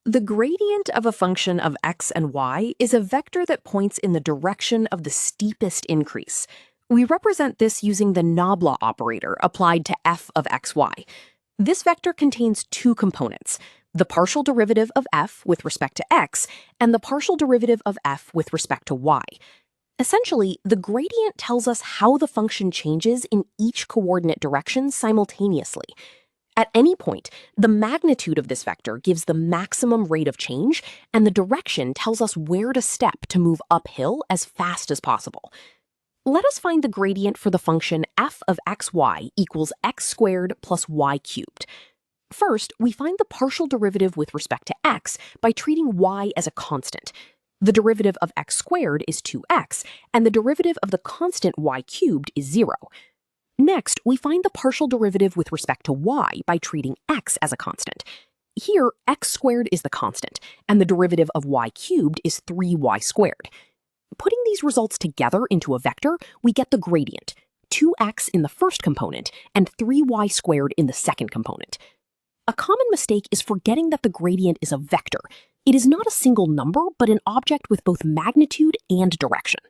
The gradient of a function of x and y is a vector that points in the direction of the steepest increase. We represent this using the nabla operator applied to f of xy. This vector contains two components, the partial derivative of f with respect to x and the partial derivative of f with respect to y. Essentially, the gradient tells us how the function changes in each coordinate direction simultaneously. At any point, the magnitude of this vector gives the maximum rate of change, and the direction tells us where to step to move uphill as fast as possible. Let us find the gradient for the function f of xy equals x squared plus y cubed. First, we find the partial derivative with respect to x by treating y as a constant. The derivative of x squared is 2x, and the derivative of the constant y cubed is 0. Next, we find the partial derivative with respect to y by treating x as a constant. Here, x squared is the constant, and the derivative of y cubed is 3y squared. Putting these results together into a vector, we get the gradient, 2x in the first component and 3y squared in the second component. A common mistake is forgetting that the gradient is a vector. It is not a single number, but an object with both magnitude and direction.